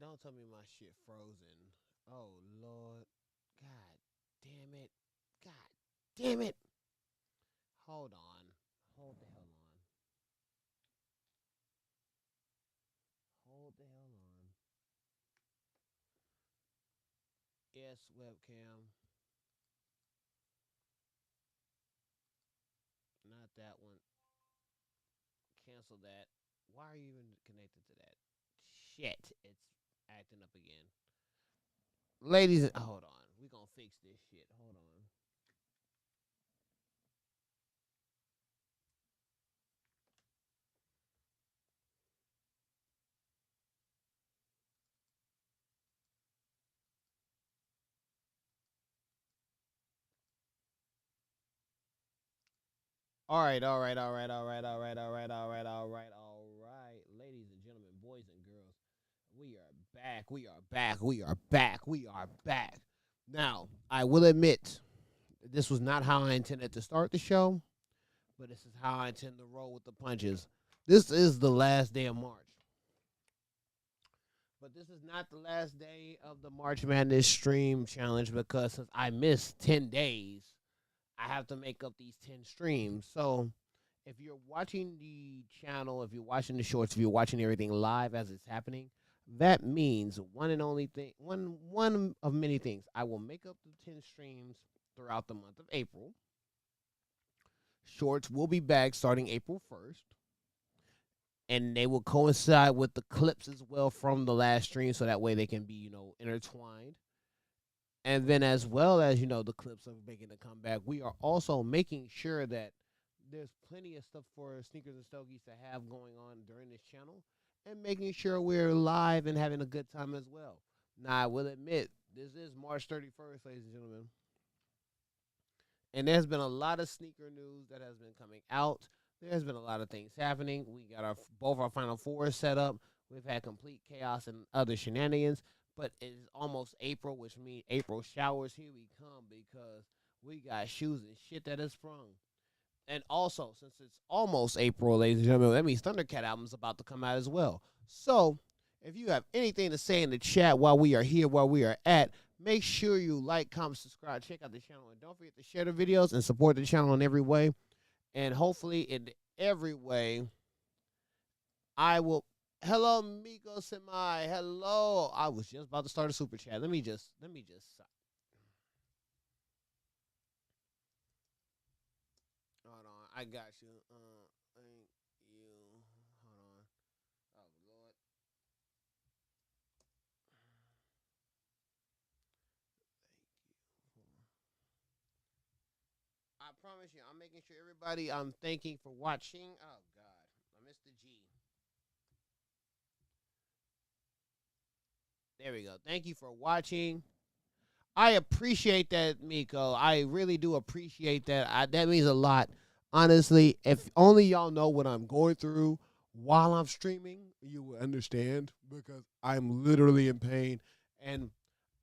don't tell me my shit frozen. Oh Lord. God damn it. God damn it. Hold on. Hold the hell on. Hold the hell on. Yes, webcam. Not that one. Cancel that. Why are you even connected to that? Shit. It's acting up again. Ladies, hold on. We gonna fix this shit. Hold on. All right, all right, all right, all right, all right, all right, all right, all right, all right. Ladies and gentlemen, boys and girls, we are back. We are back. We are back. We are back. Now, I will admit, this was not how I intended to start the show, but this is how I intend to roll with the punches. This is the last day of March. But this is not the last day of the March Madness stream challenge because since I missed 10 days, I have to make up these 10 streams. So if you're watching the channel, if you're watching the shorts, if you're watching everything live as it's happening, that means one and only thing, one of many things. I will make up the 10 streams throughout the month of April. Shorts will be back starting April 1st. And they will coincide with the clips as well from the last stream, so that way they can be, intertwined. And then as well as, the clips of making a comeback, we are also making sure that there's plenty of stuff for Sneakers and Stogies to have going on during this channel and making sure we're live and having a good time as well. Now, I will admit, this is March 31st, ladies and gentlemen. And there's been a lot of sneaker news that has been coming out. There's been a lot of things happening. We got both our Final Fours set up. We've had complete chaos and other shenanigans. But it's almost April, which means April showers. Here we come because we got shoes and shit that is sprung. And also, since it's almost April, ladies and gentlemen, that means Thundercat album's about to come out as well. So, if you have anything to say in the chat while we are here, while we are at, make sure you like, comment, subscribe, check out the channel, and don't forget to share the videos and support the channel in every way. And hopefully, in every way, I will. Hello, Miko Semai. Hello. I was just about to start a super chat. Let me just. Hold on. I got you. Thank you. Hold on. Oh Lord. I promise you, I'm making sure everybody I'm thanking for watching. Oh God, I missed the G. There we go. Thank you for watching. I appreciate that, Miko. I really do appreciate that. That means a lot. Honestly, if only y'all know what I'm going through while I'm streaming, you will understand because I'm literally in pain. And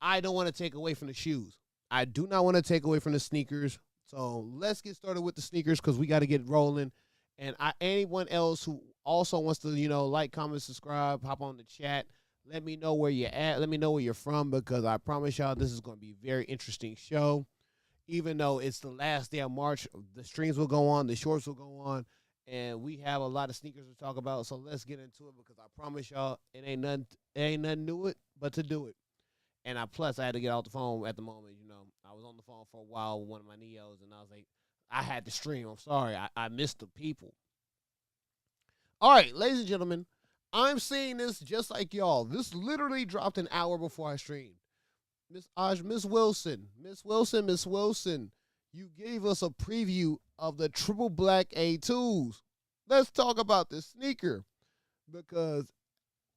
I don't want to take away from the shoes. I do not want to take away from the sneakers. So let's get started with the sneakers because we got to get rolling. And anyone else who also wants to, like, comment, subscribe, hop on the chat. Let me know where you're at. Let me know where you're from because I promise y'all this is going to be a very interesting show. Even though it's the last day of March, the streams will go on, the shorts will go on, and we have a lot of sneakers to talk about. So let's get into it because I promise y'all it ain't nothing new it but to do it. And plus I had to get off the phone at the moment. I was on the phone for a while with one of my neos, and I was like, I had to stream. I'm sorry, I missed the people. All right, ladies and gentlemen. I'm seeing this just like y'all. This literally dropped an hour before I streamed. Miss Wilson, you gave us a preview of the triple black A2s. Let's talk about this sneaker because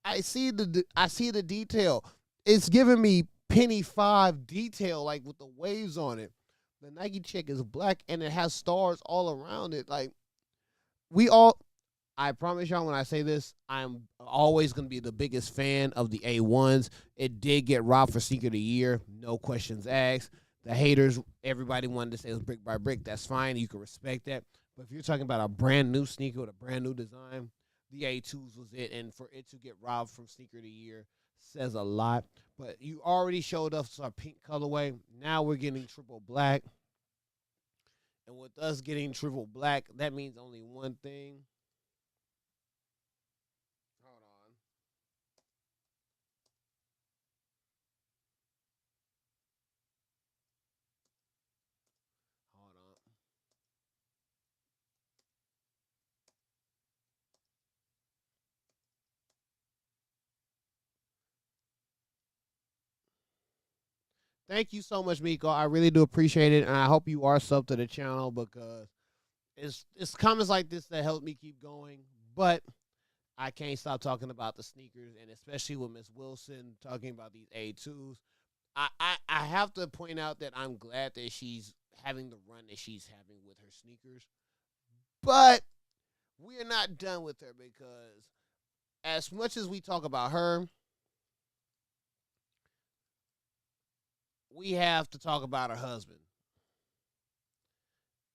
I see the detail. It's giving me penny 5 detail, like with the waves on it. The Nike check is black and it has stars all around it. Like I promise y'all when I say this, I'm always going to be the biggest fan of the A1s. It did get robbed for Sneaker of the Year. No questions asked. The haters, everybody wanted to say it was brick by brick. That's fine. You can respect that. But if you're talking about a brand new sneaker with a brand new design, the A2s was it. And for it to get robbed from Sneaker of the Year says a lot. But you already showed us our pink colorway. Now we're getting triple black. And with us getting triple black, that means only one thing. Hold on. Hold on. Thank you so much, Miko. I really do appreciate it, and I hope you are sub to the channel because it's comments like this that help me keep going. But I can't stop talking about the sneakers, and especially with Miss Wilson talking about these A2s. I have to point out that I'm glad that she's having the run that she's having with her sneakers. But we're not done with her because as much as we talk about her, we have to talk about her husband.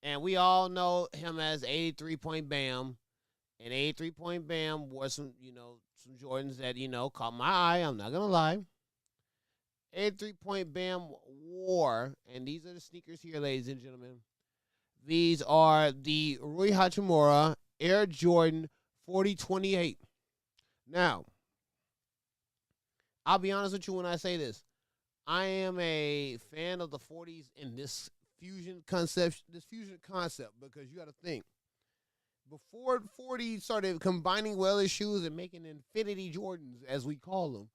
And we all know him as 83 Point Bam. And 83 Point Bam wore some Jordans that, caught my eye. I'm not going to lie. 83 Point Bam wore, and these are the sneakers here, ladies and gentlemen. These are the Rui Hachimura Air Jordan 4028. Now, I'll be honest with you when I say this. I am a fan of the 40s in this fusion concept, because you got to think. Before 40 started combining Weller shoes and making infinity Jordans, as we call them,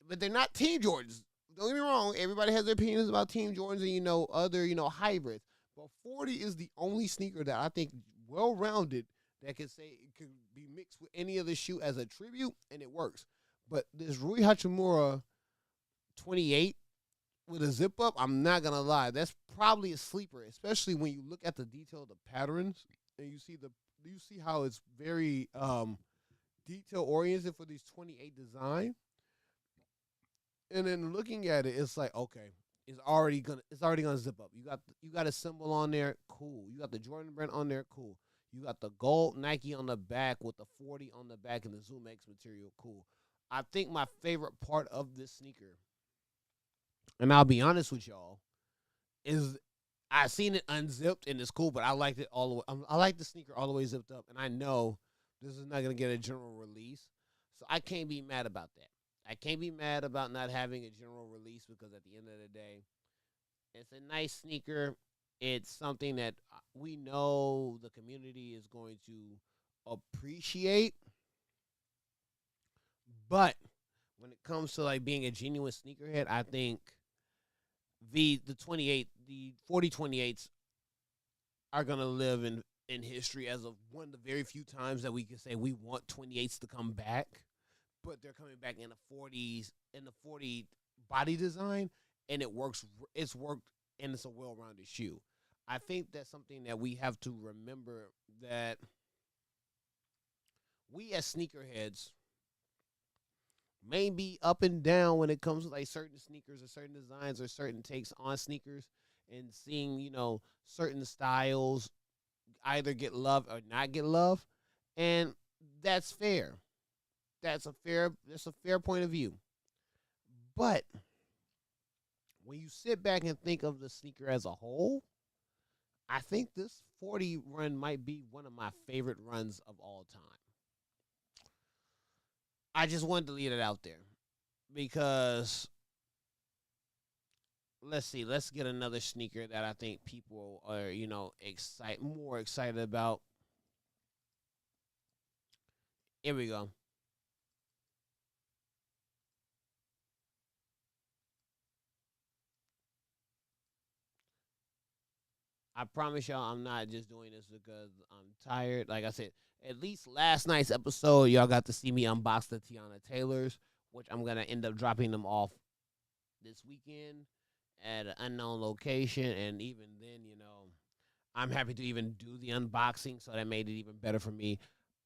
but they're not Team Jordans. Don't get me wrong. Everybody has their opinions about Team Jordans and, other, hybrids. But 40 is the only sneaker that I think well-rounded that can say it could be mixed with any other shoe as a tribute, and it works. But this Rui Hachimura 28 with a zip up, I'm not gonna lie, that's probably a sleeper, especially when you look at the detail of the patterns and you see how it's very detail oriented for these 28 design. And then looking at it, it's like, okay, it's already gonna zip up. You got a symbol on there, cool. You got the Jordan brand on there, cool. You got the gold Nike on the back with the 40 on the back and the Zoom X material, cool. I think my favorite part of this sneaker, and I'll be honest with y'all, is I seen it unzipped and it's cool, but I liked it all the way. I like the sneaker all the way zipped up, and I know this is not gonna get a general release, so I can't be mad about that. I can't be mad about not having a general release because at the end of the day, it's a nice sneaker. It's something that we know the community is going to appreciate, but when it comes to like being a genuine sneakerhead, I think the 4028s are gonna live in history as of one of the very few times that we can say we want 28s to come back, but they're coming back in the 40s in the 40 body design, and it works. It's worked, and it's a well-rounded shoe. I think that's something that we have to remember, that we as sneakerheads may be up and down when it comes to like certain sneakers or certain designs or certain takes on sneakers, and seeing, certain styles either get love or not get love. And that's fair. That's a fair point of view. But when you sit back and think of the sneaker as a whole, I think this 40 run might be one of my favorite runs of all time. I just wanted to leave it out there because let's see, let's get another sneaker that I think people are, more excited about. Here we go. I promise y'all I'm not just doing this because I'm tired. Like I said, at least last night's episode, y'all got to see me unbox the Tiana Taylors, which I'm going to end up dropping them off this weekend at an unknown location. And even then, I'm happy to even do the unboxing, so that made it even better for me.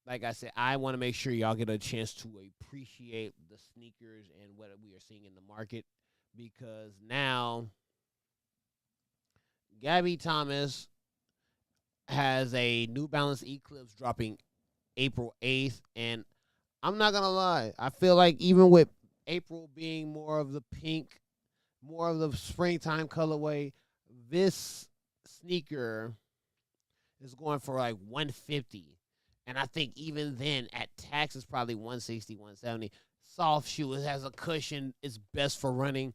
Like I said, I want to make sure y'all get a chance to appreciate the sneakers and what we are seeing in the market, because now Gabby Thomas has a New Balance Eclipse dropping April 8th, and I'm not going to lie. I feel like even with April being more of the pink, more of the springtime colorway. This sneaker is going for like 150. And I think even then at tax it's probably 160, 170. Soft shoe, it has a cushion, it's best for running.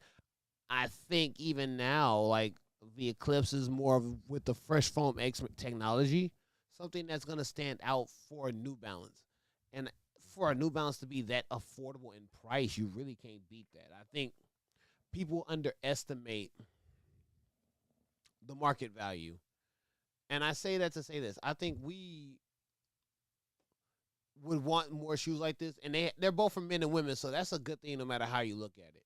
I think even now, like the Eclipse is more of with the fresh foam X technology, something that's gonna stand out for a New Balance. And for a New Balance to be that affordable in price, you really can't beat that. I think people underestimate the market value. And I say that to say this. I think we would want more shoes like this, and they're both for men and women, so that's a good thing no matter how you look at it.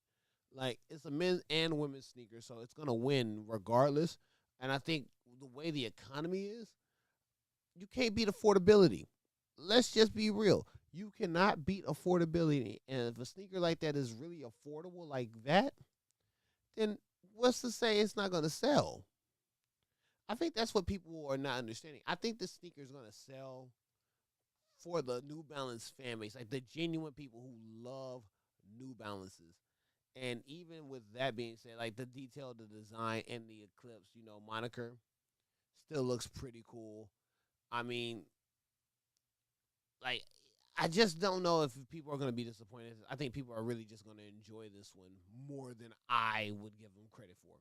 Like it's a men's and women's sneaker, so it's gonna win regardless. And I think the way the economy is, you can't beat affordability. Let's just be real. You cannot beat affordability, and if a sneaker like that is really affordable like that, then what's to say it's not gonna sell? I think that's what people are not understanding. I think this sneaker is gonna sell for the New Balance fan base, like the genuine people who love New Balances. And even with that being said, like the detail, the design, and the Eclipse, moniker still looks pretty cool. I mean, like, I just don't know if people are going to be disappointed. I think people are really just going to enjoy this one more than I would give them credit for.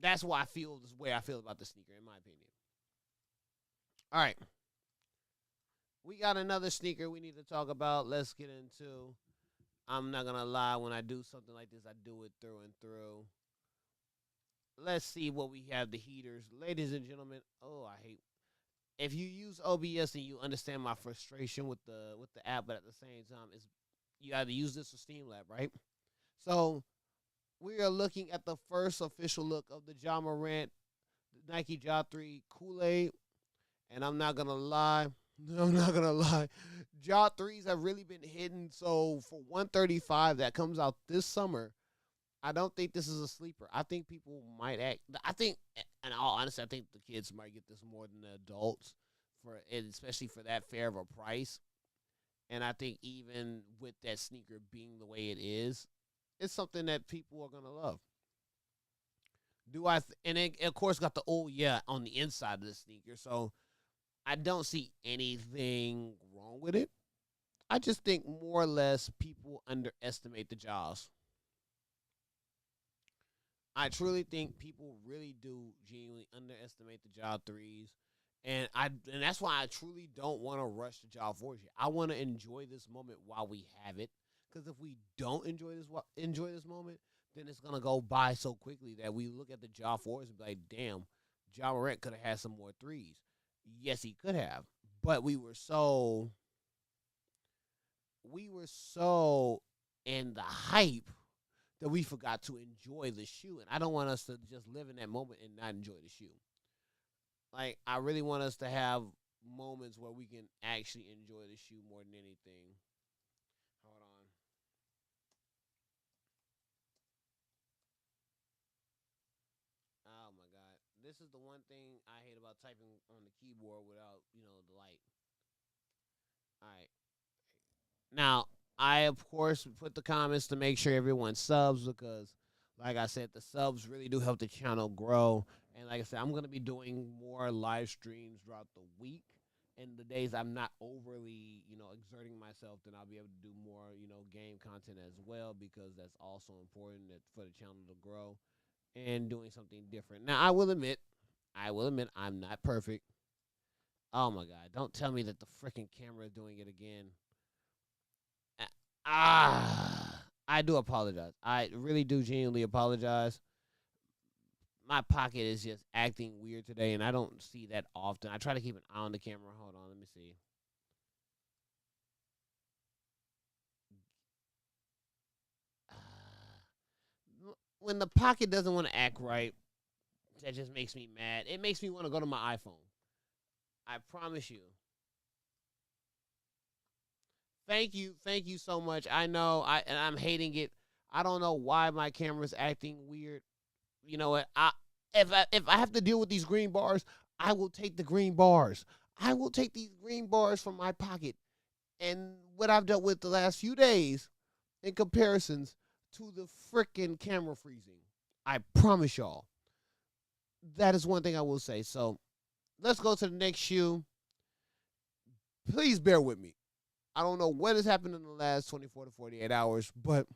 That's why I feel this way I feel about the sneaker, in my opinion. All right. We got another sneaker we need to talk about. Let's get into. I'm not going to lie. When I do something like this, I do it through and through. Let's see what we have. The heaters. Ladies and gentlemen. Oh, I hate. If you use OBS and you understand my frustration with the app, but at the same time, you either use this or Steamlab, right? So we are looking at the first official look of the Ja Morant Nike Ja 3 Kool-Aid. And I'm not going to lie. I'm not going to lie. Ja 3s have really been hidden. So for 135 that comes out this summer, I don't think this is a sleeper. I think people might in all honesty, I think the kids might get this more than the adults, especially for that fair of a price. And I think even with that sneaker being the way it is, it's something that people are gonna love. And it of course got the on the inside of the sneaker, so I don't see anything wrong with it. I just think more or less people underestimate the jaws. I truly think people really do genuinely underestimate the Ja 3s. And that's why I truly don't want to rush the Ja 4s yet. I want to enjoy this moment while we have it. Because if we don't enjoy this moment, then it's gonna go by so quickly that we look at the Ja 4s and be like, damn, Ja Morant could have had some more threes. Yes, he could have. But we were so in the hype that we forgot to enjoy the shoe. And I don't want us to just live in that moment and not enjoy the shoe. Like, I really want us to have moments where we can actually enjoy the shoe more than anything. Hold on. Oh, my God. This is the one thing I hate about typing on the keyboard without, the light. All right. Now, I, of course, put the comments to make sure everyone subs because, like I said, the subs really do help the channel grow. And like I said, I'm going to be doing more live streams throughout the week. And the days I'm not overly, exerting myself, then I'll be able to do more, game content as well because that's also important for the channel to grow and doing something different. Now, I will admit, I'm not perfect. Oh, my God. Don't tell me that the freaking camera is doing it again. I do apologize. I really do genuinely apologize. My pocket is just acting weird today, and I don't see that often. I try to keep an eye on the camera. Hold on, let me see. When the pocket doesn't want to act right, that just makes me mad. It makes me want to go to my iPhone. I promise you. Thank you so much. I know, I'm hating it. I don't know why my camera's acting weird. You know what? If I have to deal with these green bars, I will take the green bars. I will take these green bars from my pocket. And what I've dealt with the last few days, in comparisons to the freaking camera freezing. I promise y'all. That is one thing I will say. So let's go to the next shoe. Please bear with me. I don't know what has happened in the last 24 to 48 hours, but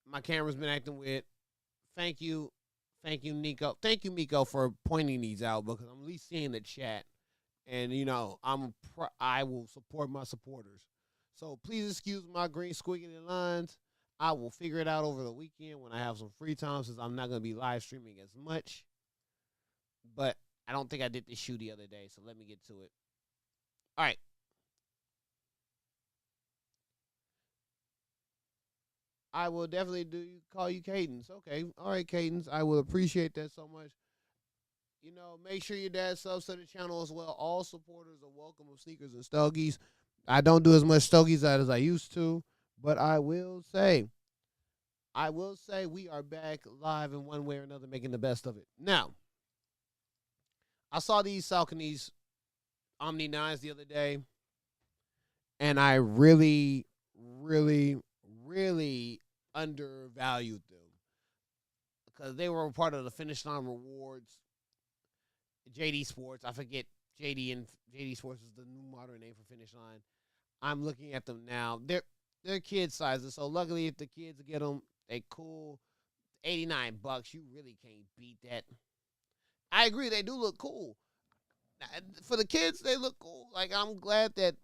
my camera's been acting weird. Thank you. Thank you, Nico. Thank you, Miko, for pointing these out because I'm at least seeing the chat. And, I will support my supporters. So please excuse my green squiggly lines. I will figure it out over the weekend when I have some free time since I'm not going to be live streaming as much. But I don't think I did this shoe the other day, so let me get to it. All right. I will definitely call you Cadence. Okay. All right, Cadence. I will appreciate that so much. Make sure your dad subs to the channel as well. All supporters are welcome of Sneakers and Stogies. I don't do as much Stogies as I used to, but I will say we are back live in one way or another, making the best of it. Now, I saw these Saucony's Omni 9s the other day, and I really, really, really undervalued them because they were a part of the Finish Line Rewards. JD Sports, I forget JD Sports is the new modern name for Finish Line. I'm looking at them now. They're kid sizes, so luckily if the kids get them, they cool. $89, you really can't beat that. I agree, they do look cool. For the kids, they look cool. Like, I'm glad that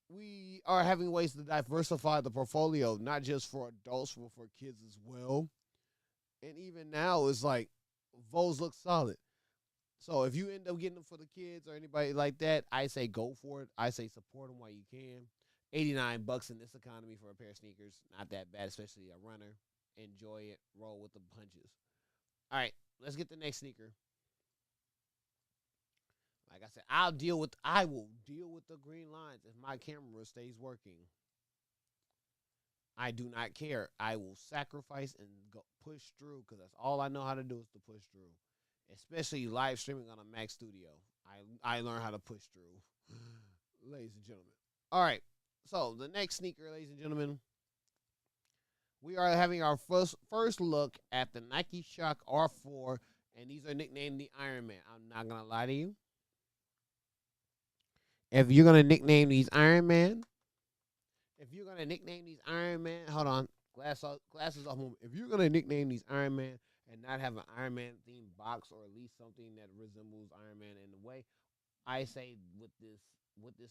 we are having ways to diversify the portfolio, not just for adults, but for kids as well. And even now, it's like, Vos look solid. So if you end up getting them for the kids or anybody like that, I say go for it. I say support them while you can. $89 in this economy for a pair of sneakers, not that bad, especially a runner. Enjoy it. Roll with the punches. All right, let's get the next sneaker. Like I said, I will deal with the green lines if my camera stays working. I do not care. I will sacrifice and go push through because that's all I know how to do is to push through. Especially live streaming on a Mac Studio. I learned how to push through, ladies and gentlemen. All right, so the next sneaker, ladies and gentlemen, we are having our first look at the Nike Shock R4, and these are nicknamed the Iron Man. I'm not going to lie to you. If you're going to nickname these Iron Man, hold on, glasses off moment. If you're going to nickname these Iron Man, and not have an Iron Man themed box or at least something that resembles Iron Man in a way, I say with this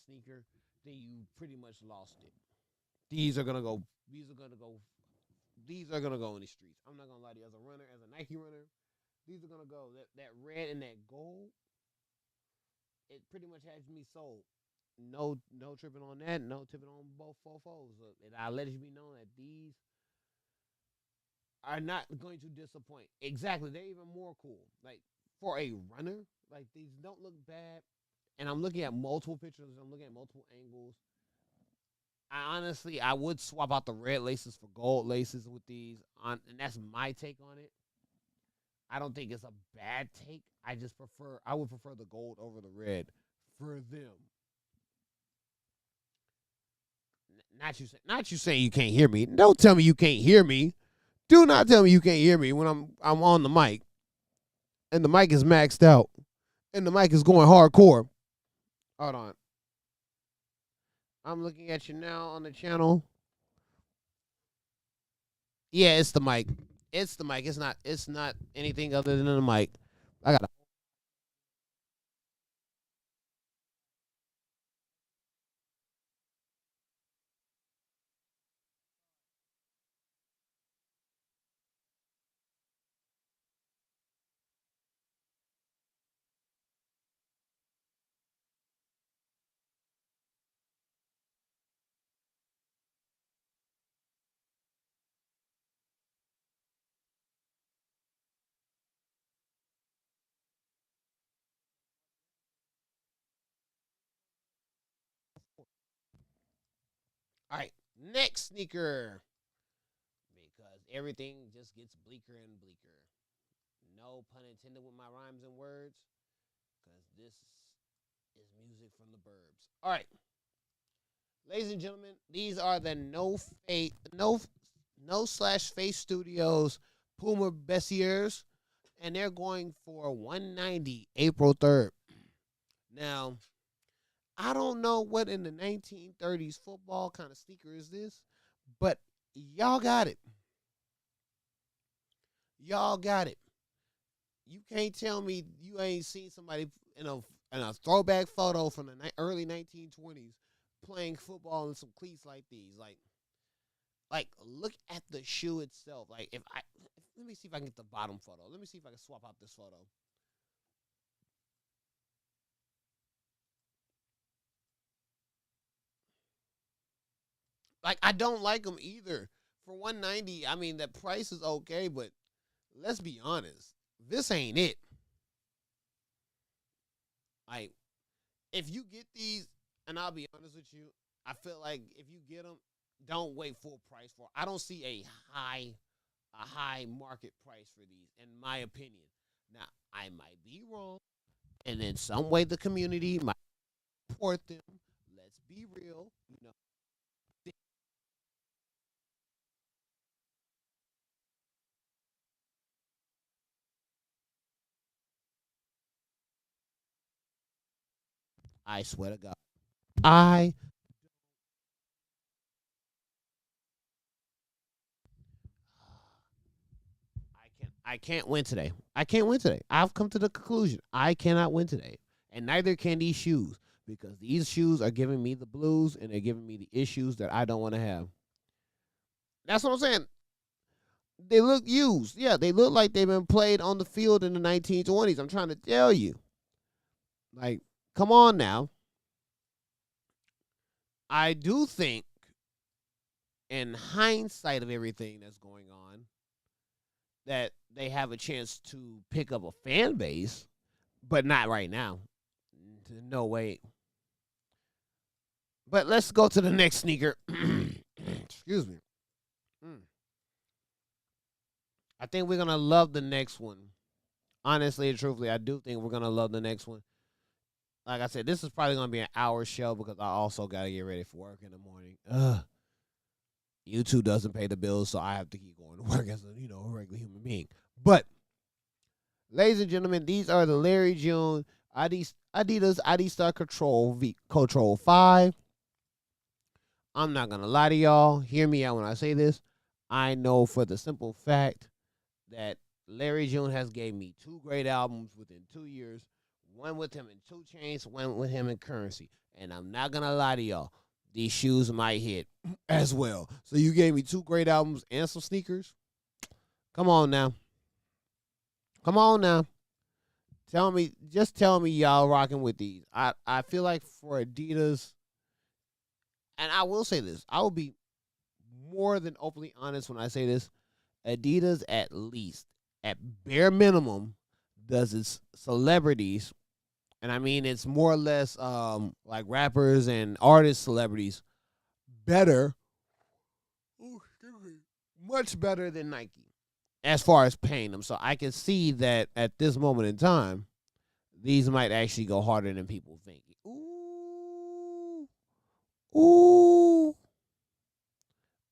sneaker, then you pretty much lost it. These are gonna go in the streets. I'm not gonna lie to you, as a runner, as a Nike runner, these are gonna go. That red and that gold, it pretty much has me sold. No tripping on that. No tripping on both fofos. And I let it be known that these are not going to disappoint. Exactly. They're even more cool. Like, for a runner, like, these don't look bad. And I'm looking at multiple pictures. I'm looking at multiple angles. I would swap out the red laces for gold laces with these. And that's my take on it. I don't think it's a bad take. I would prefer the gold over the red for them. Not you saying you can't hear me. Don't tell me you can't hear me. Do not tell me you can't hear me when I'm on the mic. And the mic is maxed out. And the mic is going hardcore. Hold on. I'm looking at you now on the channel. Yeah, it's the mic. It's the mic. It's not anything other than the mic. I got all right. Next sneaker. Because everything just gets bleaker and bleaker. No pun intended with my rhymes and words. Because this is music from the burbs. All right. Ladies and gentlemen, these are the no slash face studios Puma Bessiers, and they're going for 190 April 3rd. Now, I don't know what in the 1930s football kind of sneaker is this, but y'all got it. Y'all got it. You can't tell me you ain't seen somebody in a throwback photo from the early 1920s playing football in some cleats like these. Like look at the shoe itself. Like if I let me see if I can get the bottom photo. Let me see if I can swap out this photo. Like I don't like them either. For 190, I mean the price is okay, but let's be honest. This ain't it. Like if you get these, and I'll be honest with you, I feel like if you get them, don't wait full price for. I don't see a high market price for these, in my opinion. Now I might be wrong, and in some way the community might support them. Let's be real, I swear to God, I I can't win today. I can't win today. I've come to the conclusion I cannot win today, and neither can these shoes because these shoes are giving me the blues and they're giving me the issues that I don't want to have. That's what I'm saying. They look used. Yeah, they look like they've been played on the field in the 1920s. I'm trying to tell you. Like, come on now. I do think, in hindsight of everything that's going on, that they have a chance to pick up a fan base, but not right now. No way. But let's go to the next sneaker. Excuse me. Mm. I think we're gonna love the next one. Honestly and truthfully, I do think we're gonna love the next one. Like I said, this is probably gonna be an hour show because I also gotta get ready for work in the morning. Ugh. YouTube doesn't pay the bills, so I have to keep going to work as a regular human being. But ladies and gentlemen, these are the Larry June Adidas Adistar Control 5. I'm not gonna lie to y'all. Hear me out when I say this. I know for the simple fact that Larry June has gave me two great albums within 2 years. One with him in 2 Chainz, one with him in Currency. And I'm not gonna lie to y'all. These shoes might hit as well. So you gave me two great albums and some sneakers. Come on now. Come on now. Just tell me y'all rocking with these. I feel like for Adidas, and I will say this, I will be more than openly honest when I say this. Adidas at least, at bare minimum, does its celebrities, and I mean it's more or less like rappers and artist celebrities better, much better than Nike as far as paying them. So I can see that at this moment in time, these might actually go harder than people think. Ooh, ooh.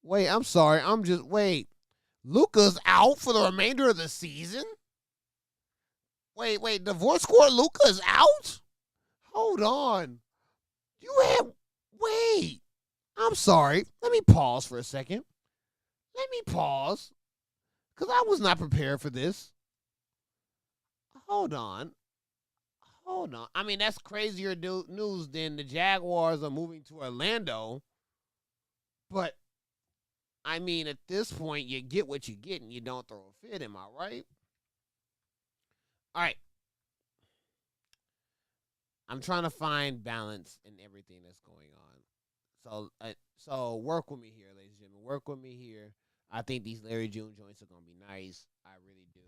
Wait, I'm sorry. Wait. Luca's out for the remainder of the season? Wait. Divorce court Luca is out? Hold on. You have. Wait. I'm sorry. Let me pause for a second. Let me pause. Because I was not prepared for this. Hold on. Hold on. I mean, that's crazier news than the Jaguars are moving to Orlando. But, I mean, at this point, you get what you get and you don't throw a fit. Am I right? All right. I'm trying to find balance in everything that's going on. So work with me here, ladies and gentlemen. Work with me here. I think these Larry June joints are gonna be nice. I really do.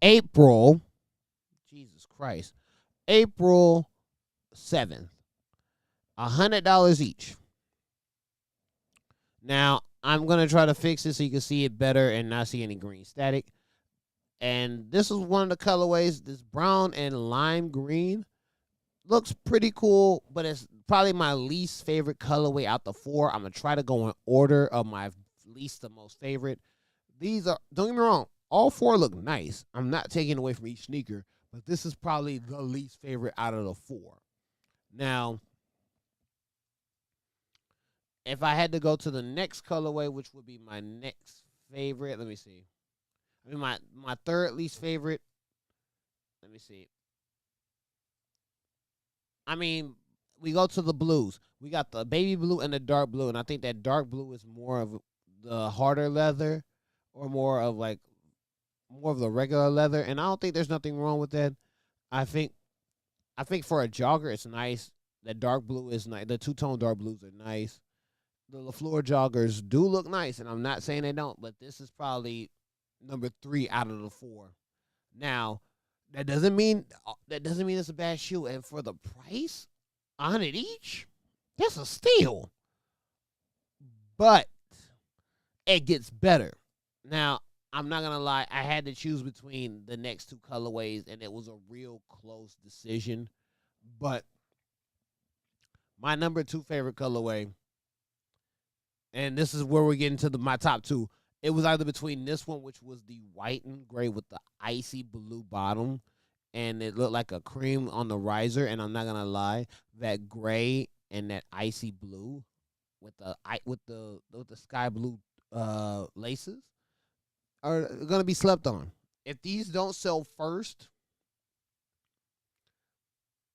April, Jesus Christ, April 7th, $100 each. Now, I'm going to try to fix it so you can see it better and not see any green static. And this is one of the colorways. This brown and lime green looks pretty cool, but it's probably my least favorite colorway out the four. I'm going to try to go in order of my least to most favorite. These are, don't get me wrong, all four look nice. I'm not taking away from each sneaker, but this is probably the least favorite out of the four. Now, if I had to go to the next colorway, which would be my next favorite, let me see. I mean, my third least favorite, let me see. I mean, we go to the blues. We got the baby blue and the dark blue, and I think that dark blue is more of the harder leather or more of the regular leather, and I don't think there's nothing wrong with that. I think for a jogger, it's nice. That dark blue is nice. The two-tone dark blues are nice. The LaFleur joggers do look nice, and I'm not saying they don't, but this is probably number 3 out of the 4. Now, that doesn't mean it's a bad shoe, and for the price, 100 each, that's a steal. But it gets better. Now, I'm not gonna lie, I had to choose between the next two colorways, and it was a real close decision. But my number 2 favorite colorway, and this is where we're getting to my top 2. It was either between this one, which was the white and gray with the icy blue bottom, and it looked like a cream on the riser. And I'm not gonna lie, that gray and that icy blue with the sky blue laces are gonna be slept on. If these don't sell first,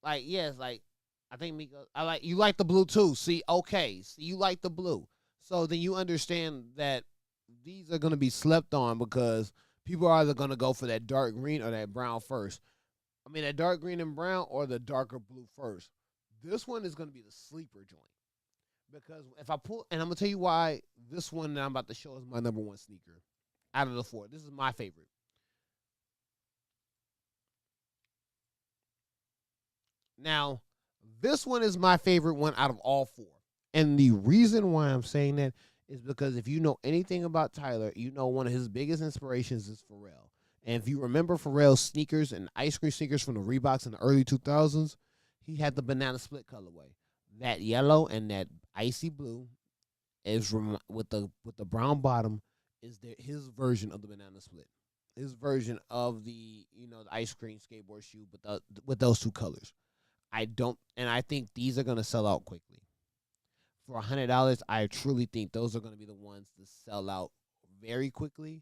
I think Miko, you like the blue too. See, okay, so you like the blue. So then you understand that these are going to be slept on because people are either going to go for that dark green or that brown first. I mean, that dark green and brown or the darker blue first. This one is going to be the sleeper joint. Because if I pull, and I'm going to tell you why this one that I'm about to show is my number 1 sneaker out of the 4. This is my favorite. Now, this one is my favorite one out of all 4. And the reason why I'm saying that is because if you know anything about Tyler, you know one of his biggest inspirations is Pharrell. And if you remember Pharrell's sneakers and ice cream sneakers from the Reeboks in the early 2000s, he had the banana split colorway. That yellow and that icy blue is with the brown bottom is his version of the banana split. His version of the ice cream skateboard shoe, but with those two colors. I think these are gonna sell out quickly. For $100, I truly think those are going to be the ones to sell out very quickly.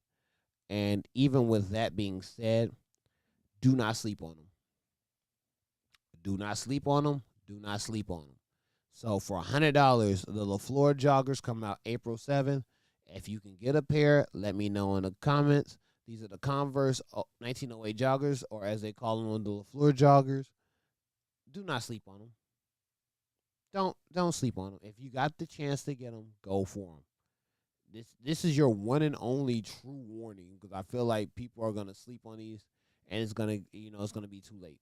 And even with that being said, do not sleep on them. Do not sleep on them. Do not sleep on them. So for $100, the LaFleur joggers come out April 7th. If you can get a pair, let me know in the comments. These are the Converse 1908 joggers, or as they call them, the LaFleur joggers. Do not sleep on them. Don't sleep on them. If you got the chance to get them, go for them. This is your one and only true warning, because I feel like people are gonna sleep on these, and it's gonna be too late.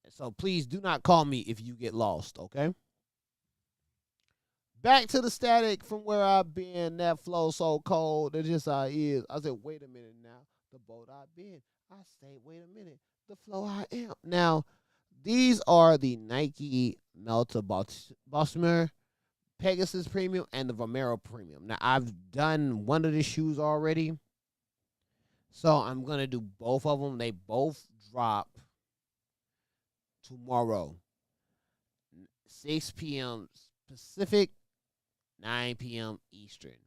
So please do not call me if you get lost. Okay. Back to the static from where I've been. That flow so cold. That's just how it is. I said, wait a minute now. The boat I've been. I say, wait a minute. The flow I am now. These are the Nike Melta Bosmer Pegasus Premium and the Vomero Premium. Now, I've done one of the shoes already, so I'm going to do both of them. They both drop tomorrow, 6 p.m. Pacific, 9 p.m. Eastern.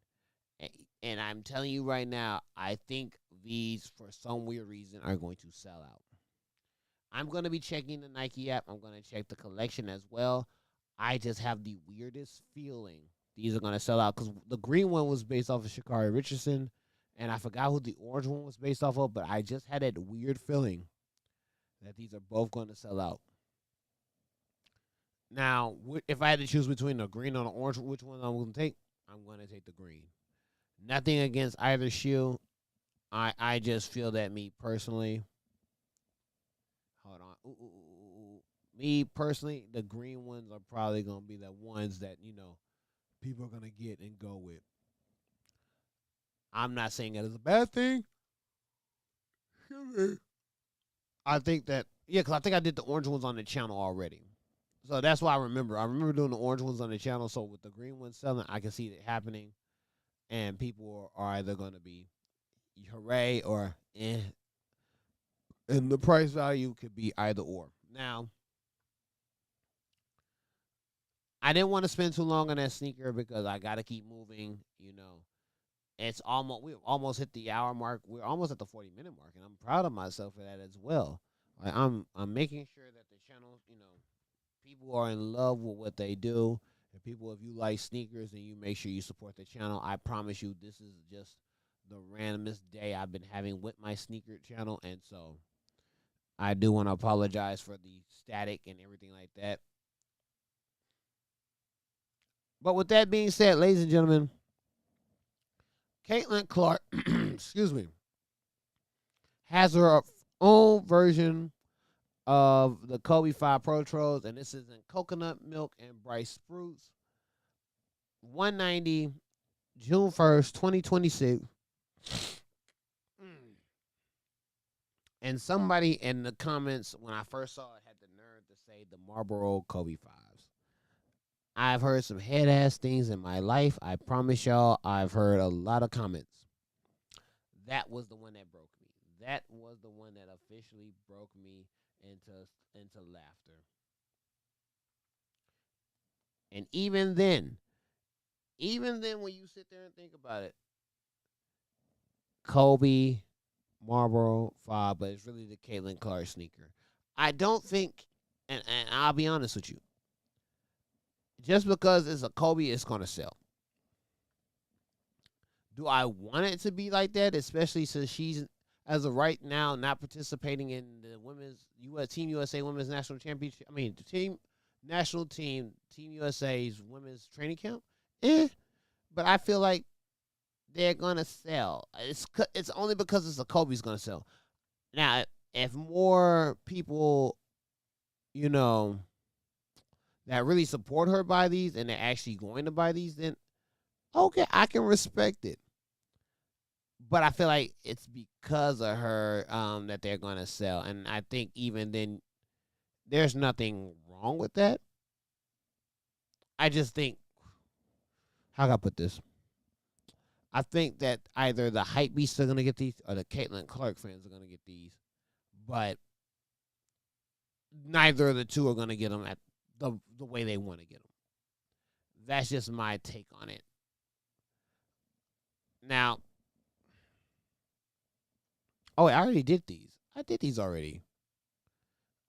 And I'm telling you right now, I think these, for some weird reason, are going to sell out. I'm going to be checking the Nike app. I'm going to check the collection as well. I just have the weirdest feeling these are going to sell out, because the green one was based off of Sha'Carri Richardson, and I forgot who the orange one was based off of, but I just had that weird feeling that these are both going to sell out. Now, if I had to choose between the green and the orange, which one I'm going to take? I'm going to take the green. Nothing against either shoe. I just feel that me personally. Hold on. Ooh. Me personally, the green ones are probably gonna be the ones that people are gonna get and go with. I'm not saying that it's a bad thing. I think that because I think I did the orange ones on the channel already. So that's why I remember. I remember doing the orange ones on the channel. So with the green ones selling, I can see it happening, and people are either gonna be hooray or eh, and the price value could be either or. Now, I didn't want to spend too long on that sneaker because I got to keep moving. It's almost we almost hit the hour mark. We're almost at the 40-minute mark, and I'm proud of myself for that as well. I'm making sure that the channel, people are in love with what they do. And people, if you like sneakers and you make sure you support the channel, I promise you, this is just the randomest day I've been having with my sneaker channel, and so I do want to apologize for the static and everything like that. But with that being said, ladies and gentlemen, Caitlin Clark, excuse me, has her own version of the Kobe 5 Pro Trolls, and this is in coconut milk and bright spruce. 190, June 1st, 2026. And somebody in the comments when I first saw it had the nerve to say the Marlboro Kobe 5s. I've heard some head ass things in my life. I promise y'all, I've heard a lot of comments. That was the one that broke me. That was the one that officially broke me into laughter. And even then, when you sit there and think about it, Kobe, Marlboro 5, but it's really the Caitlin Clark sneaker. I don't think, and I'll be honest with you, just because it's a Kobe, it's going to sell. Do I want it to be like that, especially since she's, as of right now, not participating in the women's Team USA Women's National Championship? I mean, the Team USA's women's training camp? But I feel like they're gonna sell. It's only because it's a Kobe's gonna sell. Now, if more people, you know, that really support her buy these and they're actually going to buy these, then okay, I can respect it. But I feel like it's because of her that they're gonna sell, and I think even then, there's nothing wrong with that. I just think, how can I put this? I think that either the hype beasts are gonna get these, or the Caitlin Clark fans are gonna get these, but neither of the two are gonna get them at the way they want to get them. That's just my take on it. Now, oh, I already did these. I did these already.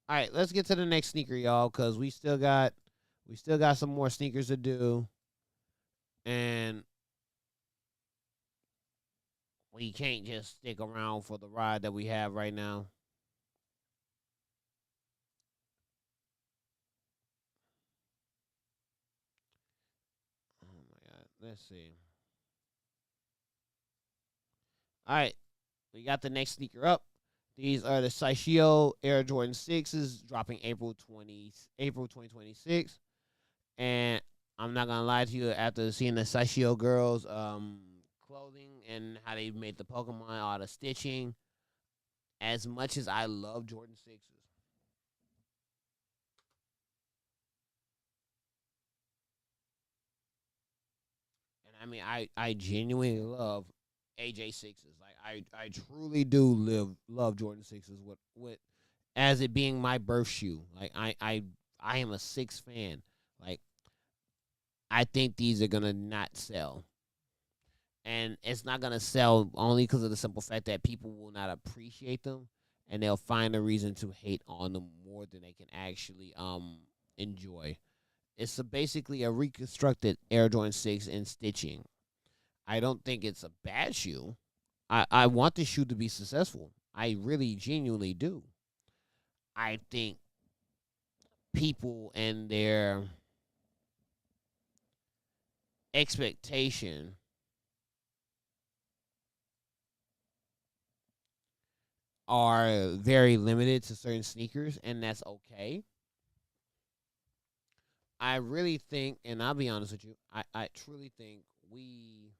All right, let's get to the next sneaker, y'all, because we still got some more sneakers to do, and we can't just stick around for the ride that we have right now. Oh my god, let's see. All right, we got the next sneaker up. These are the Saishio Air Jordan 6s dropping April 2026. And I'm not gonna lie to you, after seeing the Saishio girls clothing and how they made the Pokemon, all the stitching, as much as I love Jordan 6s, and I mean I genuinely love AJ 6s. Like I truly do love Jordan 6s with as it being my birth shoe. Like I am a six fan. Like I think these are gonna not sell. And it's not gonna sell only because of the simple fact that people will not appreciate them, and they'll find a reason to hate on them more than they can actually enjoy. Basically a reconstructed Air Jordan 6 in stitching. I don't think it's a bad shoe. I want the shoe to be successful. I really genuinely do. I think people and their expectation are very limited to certain sneakers, and that's okay. I really think, and I'll be honest with you, I truly think we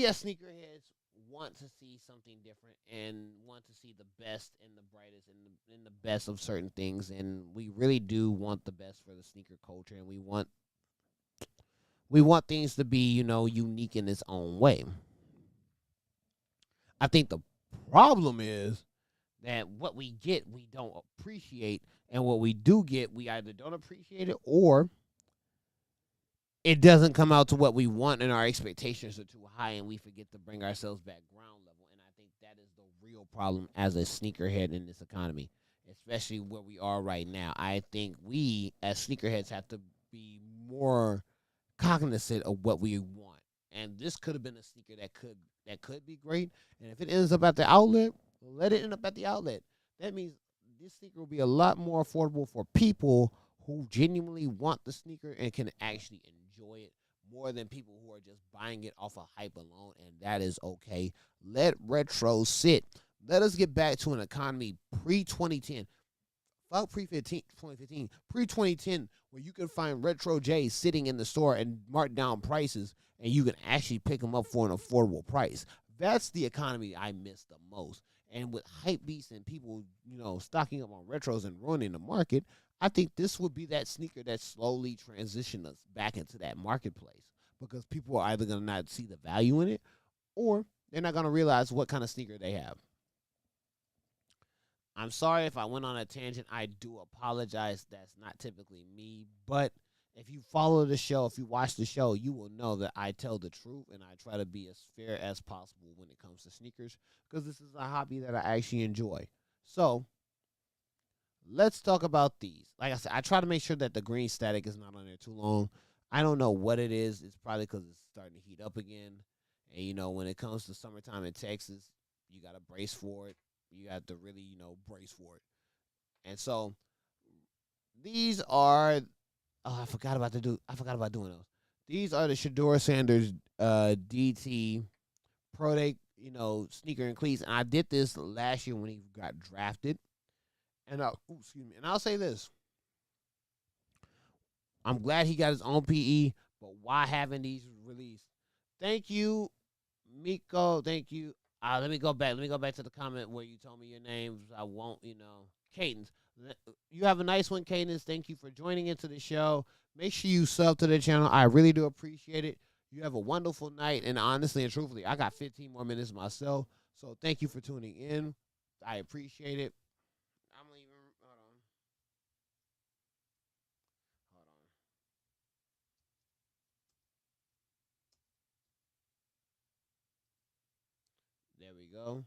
as sneakerheads want to see something different and want to see the best and the brightest and the best of certain things, and we really do want the best for the sneaker culture, and we want things to be, unique in its own way. I think the problem is that what we get we don't appreciate, and what we do get we either don't appreciate it, or it doesn't come out to what we want, and our expectations are too high, and we forget to bring ourselves back ground level. And I think that is the real problem as a sneakerhead in this economy, especially where we are right now. I think we as sneakerheads have to be more cognizant of what we want. And this could have been a sneaker that could be great. And if it ends up at the outlet, let it end up at the outlet. That means this sneaker will be a lot more affordable for people who genuinely want the sneaker and can actually enjoy it, more than people who are just buying it off of hype alone, and that is okay. Let retro sit. Let us get back to an economy pre-2010. Fuck pre-2015, pre-2010, where you can find retro J's sitting in the store and mark down prices, and you can actually pick them up for an affordable price. That's the economy I miss the most. And with hype beasts and people, stocking up on retros and ruining the market, I think this would be that sneaker that slowly transitioned us back into that marketplace, because people are either going to not see the value in it, or they're not going to realize what kind of sneaker they have. I'm sorry if I went on a tangent. I do apologize. That's not typically me. But if you follow the show, if you watch the show, you will know that I tell the truth and I try to be as fair as possible when it comes to sneakers, because this is a hobby that I actually enjoy. So let's talk about these. Like I said, I try to make sure that the green static is not on there too long. I don't know what it is. It's probably because it's starting to heat up again. And, when it comes to summertime in Texas, you got to brace for it. You have to really, brace for it. And so these are, I forgot about doing those. These are the Shedeur Sanders DT Pro Day, sneaker and cleats. And I did this last year when he got drafted. And I'll say this. I'm glad he got his own PE, but why haven't these released? Thank you, Miko. Thank you. Let me go back. Let me go back to the comment where you told me your names. I won't, Cadence. You have a nice one, Cadence. Thank you for joining into the show. Make sure you sub to the channel. I really do appreciate it. You have a wonderful night. And honestly and truthfully, I got 15 more minutes myself. So thank you for tuning in. I appreciate it. I'm leaving. Hold on. There we go.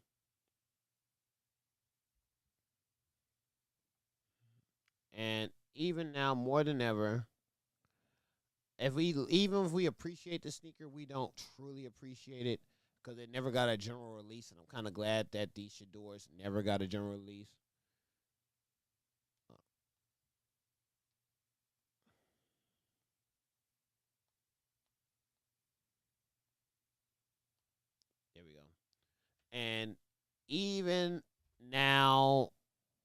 And even now, more than ever, even if we appreciate the sneaker, we don't truly appreciate it because it never got a general release. And I'm kind of glad that these Shedeurs never got a general release. There we go. And even now,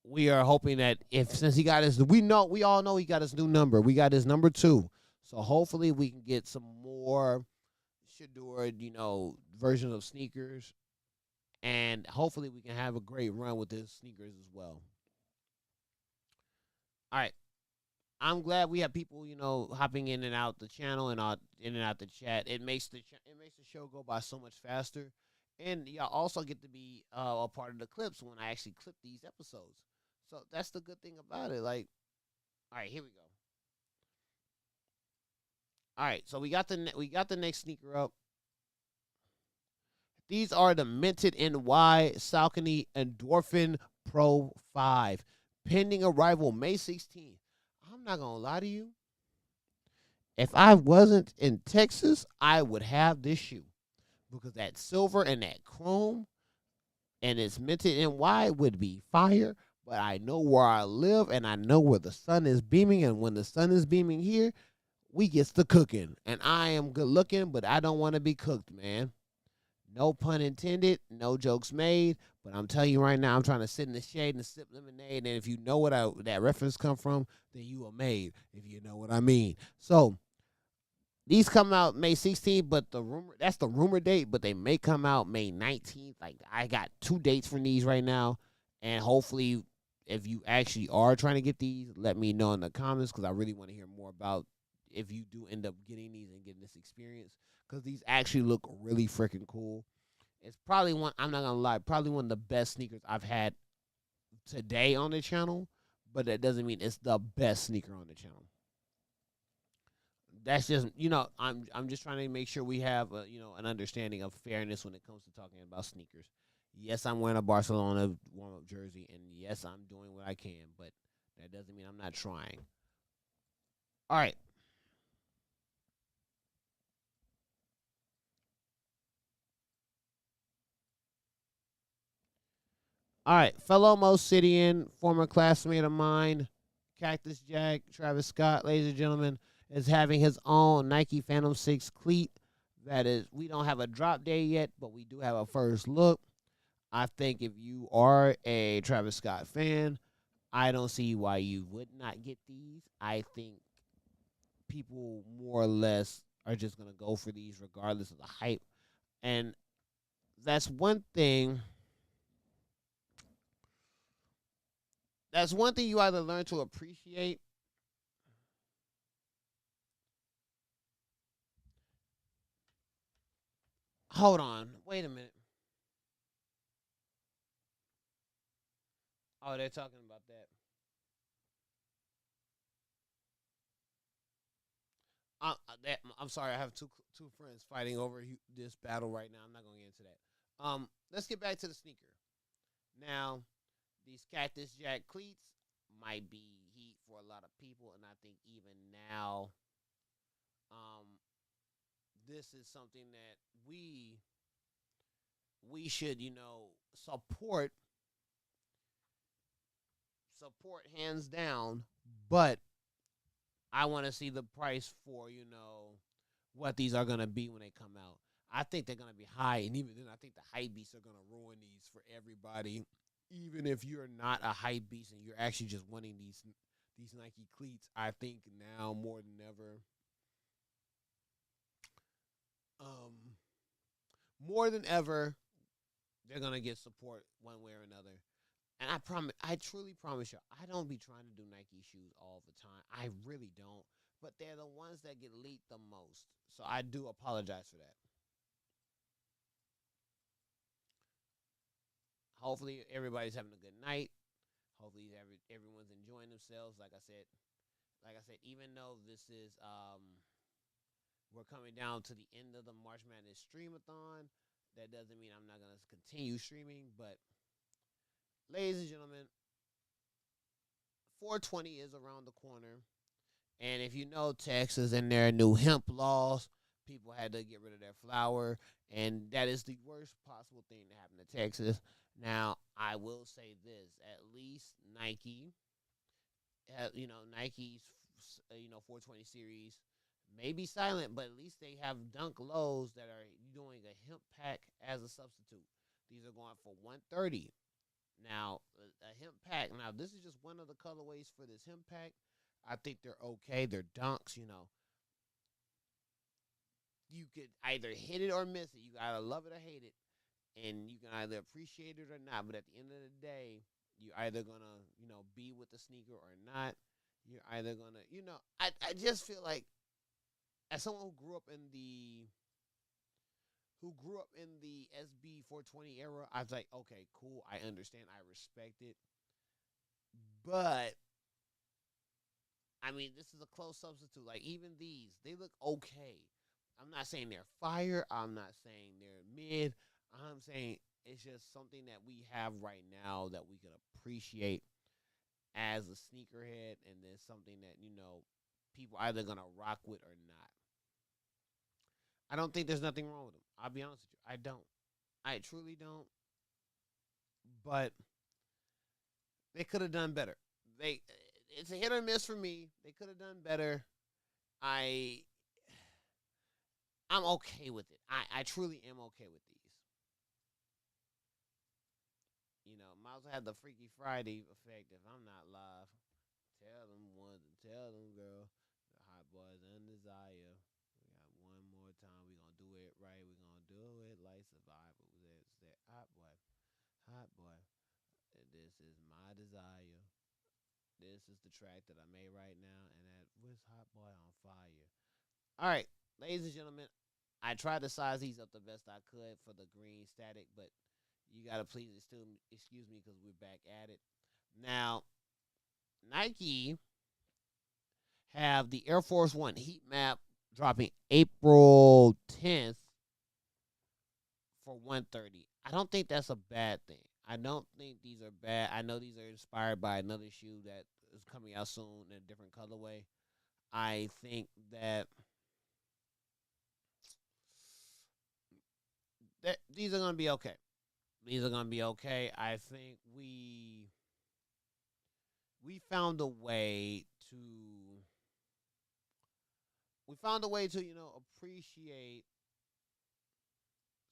we are hoping that since he got we all know he got his new number. We got his number 2. So hopefully we can get some more Shedeur, version of sneakers. And hopefully we can have a great run with his sneakers as well. All right. I'm glad we have people, hopping in and out the channel and in and out the chat. It makes the show go by so much faster. And y'all also get to be a part of the clips when I actually clip these episodes. So that's the good thing about it. Like, all right, here we go. All right, so we got the next sneaker up. These are the Minted NY Saucony Endorphin Pro 5. Pending arrival May 16th. I'm not going to lie to you. If I wasn't in Texas, I would have this shoe. Because that silver and that chrome and it's Minted NY would be fire. But I know where I live and I know where the sun is beaming. And when the sun is beaming here, we gets to cooking. And I am good looking, but I don't want to be cooked, man. No pun intended, no jokes made. But I'm telling you right now, I'm trying to sit in the shade and sip lemonade. And if you know what that reference come from, then you are made. If you know what I mean. So these come out May 16th, but that's the rumor date. But they may come out May 19th. Like I got 2 dates for these right now, and hopefully, if you actually are trying to get these, let me know in the comments because I really want to hear more about if you do end up getting these and getting this experience because these actually look really freaking cool. It's probably one. I'm not gonna lie, probably one of the best sneakers I've had today on the channel. But that doesn't mean it's the best sneaker on the channel. That's just I'm just trying to make sure we have an understanding of fairness when it comes to talking about sneakers. Yes, I'm wearing a Barcelona warm up jersey, and yes, I'm doing what I can, but that doesn't mean I'm not trying. All right, all right, fellow Mo Cityan, former classmate of mine, Cactus Jack, Travis Scott, ladies and gentlemen, is having his own Nike Phantom 6 cleat. That is, we don't have a drop day yet, but we do have a first look. I think if you are a Travis Scott fan, I don't see why you would not get these. I think people more or less are just going to go for these regardless of the hype. And that's one thing. That's one thing you either learn to appreciate. Hold on. Wait a minute. Oh, they're talking about that. I'm sorry. I have two friends fighting over this battle right now. I'm not going to get into that. Let's get back to the sneaker. Now, these Cactus Jack cleats might be heat for a lot of people, and I think even now, um, this is something that we should support hands down. But I want to see the price for what these are gonna be when they come out. I think they're gonna be high, and even then, I think the hype beasts are gonna ruin these for everybody. Even if you're not a hype beast and you're actually just wanting these Nike cleats, I think now more than ever, um, more than ever, they're gonna get support one way or another. And I truly promise you, I don't be trying to do Nike shoes all the time. I really don't. But they're the ones that get leaked the most. So I do apologize for that. Hopefully everybody's having a good night. Hopefully everyone's enjoying themselves. Like I said, even though this is we're coming down to the end of the March Madness streamathon, that doesn't mean I'm not gonna continue streaming. But ladies and gentlemen, 420 is around the corner. And if you know Texas and their new hemp laws, people had to get rid of their flower, and that is the worst possible thing to happen to Texas. Now, I will say this: at least Nike, Nike's, 420 series may be silent, but at least they have Dunk Lows that are doing a hemp pack as a substitute. These are going for 130. Now, a hemp pack. Now, this is just one of the colorways for this hemp pack. I think they're okay. They're dunks. You could either hit it or miss it. You gotta love it or hate it, and you can either appreciate it or not. But at the end of the day, you're either gonna, be with the sneaker or not. You're either gonna, I just feel like as someone who grew up in the SB 420 era, I was like, okay, cool. I understand. I respect it. But I mean, this is a close substitute. Like even these, they look okay. I'm not saying they're fire. I'm not saying they're mid. I'm saying it's just something that we have right now that we can appreciate as a sneakerhead, and then something that people either gonna rock with or not. I don't think there's nothing wrong with them. I'll be honest with you. I don't. I truly don't. But they could have done better. They It's a hit or miss for me. They could have done better. I I'm okay with it. I truly am okay with these. also have the Freaky Friday effect. If I'm not live, tell them one, tell them girl, the hot boys and desire. We got one more time. We gonna do it right. We gonna do it like survival. That hot boy, hot boy. This is my desire. This is the track that I made right now, and that was Hot Boy on Fire. All right, ladies and gentlemen, I tried to size these up the best I could for the green static, but you gotta please excuse me because we're back at it. Now, Nike have the Air Force One heat map dropping April 10th for 130. I don't think that's a bad thing. I don't think these are bad. I know these are inspired by another shoe that is coming out soon in a different colorway. I think that these are gonna be okay. These are gonna be okay. I think we found a way to appreciate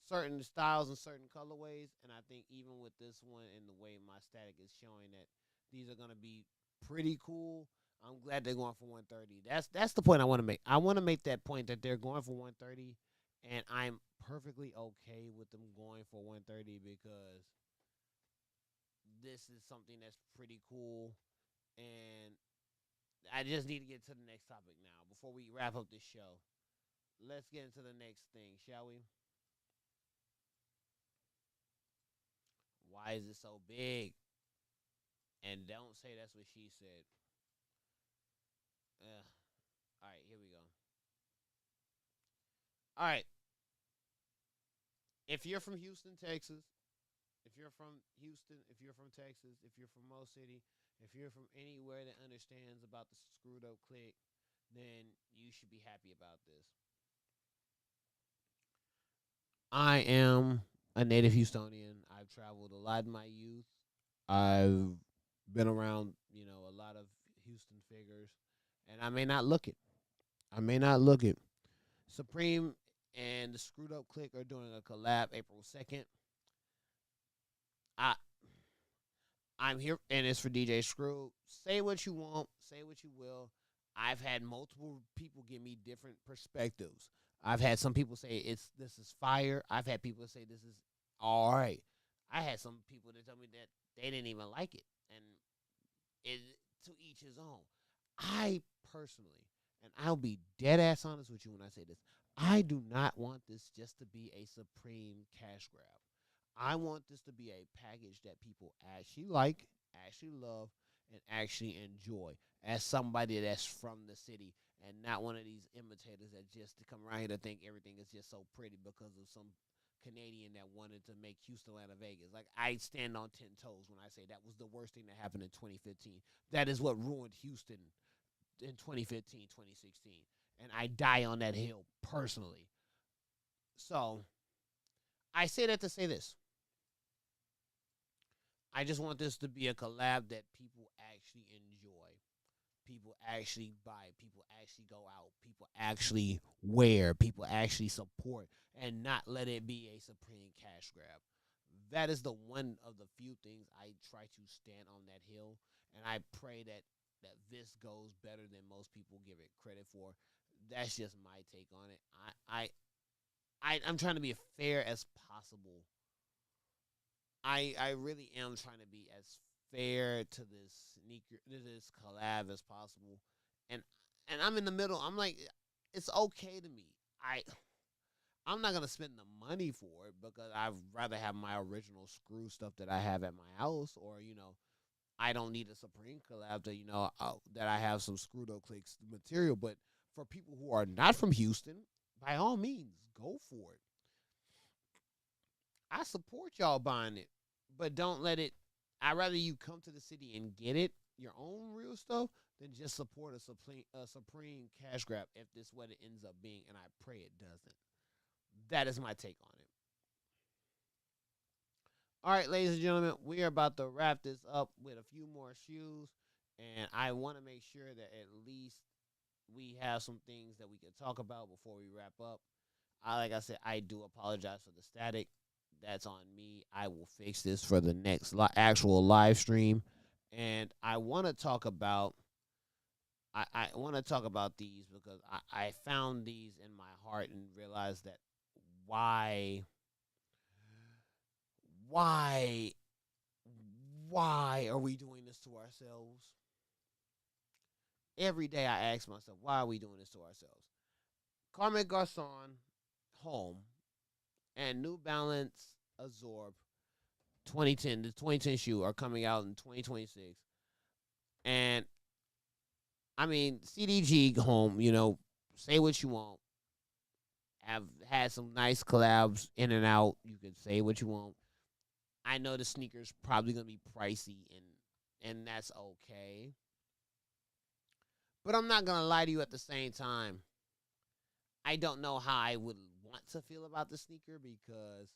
certain styles and certain colorways, and I think even with this one and the way my static is showing that these are gonna be pretty cool. I'm glad they're going for 130. That's the point I want to make. I want to make that point that they're going for 130, and I'm perfectly okay with them going for 130 because this is something that's pretty cool, and I just need to get to the next topic now before we wrap up this show. Let's get into the next thing, shall we? Why is it so big? And don't say that's what she said. All right, here we go. All right. If you're from Houston, Texas, if you're from Houston, if you're from Texas, if you're from Mo City, if you're from anywhere that understands about the screwed up click, then you should be happy about this. I am a native Houstonian. I've traveled a lot in my youth. I've been around, a lot of Houston figures, and I may not look it. I may not look it. Supreme and the Screwed Up Click are doing a collab April 2nd. I I'm here, and it's for DJ Screw. Say what you want, say what you will. I've had multiple people give me different perspectives. I've had some people say this is fire. I've had people say this is all right. I had some people that tell me that they didn't even like it, and it to each his own. I personally, and I'll be dead ass honest with you when I say this, I do not want this just to be a supreme cash grab. I want this to be a package that people actually like, actually love, and actually enjoy. As somebody that's from the city and not one of these imitators that just to come around here to think everything is just so pretty because of some Canadian that wanted to make Houston, Atlanta, Vegas. Like, I stand on 10 toes when I say that was the worst thing that happened in 2015. That is what ruined Houston in 2015, 2016. And I die on that hill personally. So, I say that to say this. I just want this to be a collab that people actually enjoy. People actually buy. People actually go out. People actually wear. People actually support. And not let it be a supreme cash grab. That is the one of the few things I try to stand on that hill. And I pray that this goes better than most people give it credit for. That's just my take on it. I'm trying to be as fair as possible. I really am trying to be as fair to this collab as possible, and I'm in the middle. I'm like, it's okay to me. I'm not gonna spend the money for it because I'd rather have my original screw stuff that I have at my house, or I don't need a Supreme collab to that I have some screwed up clicks material. But for people who are not from Houston, by all means, go for it. I support y'all buying it, but don't let it. I'd rather you come to the city and get it, your own real stuff, than just support a supreme cash grab if this is what it ends up being, and I pray it doesn't. That is my take on it. All right, ladies and gentlemen, we are about to wrap this up with a few more shoes, and I want to make sure that at least we have some things that we can talk about before we wrap up. Like I said, I do apologize for the static. That's on me. I will fix this for the next actual live stream, and I want to talk about. I want to talk about these because I found these in my heart and realized that why why why are we doing this to ourselves? Every day I ask myself, why are we doing this to ourselves? Carmen Garcon, home, and New Balance Absorb 2010, the 2010 shoe are coming out in 2026. And I mean, CDG home, say what you want. Have had some nice collabs in and out. You can say what you want. I know the sneakers probably gonna be pricey and that's okay. But I'm not gonna lie to you at the same time. I don't know how I would want to feel about the sneaker because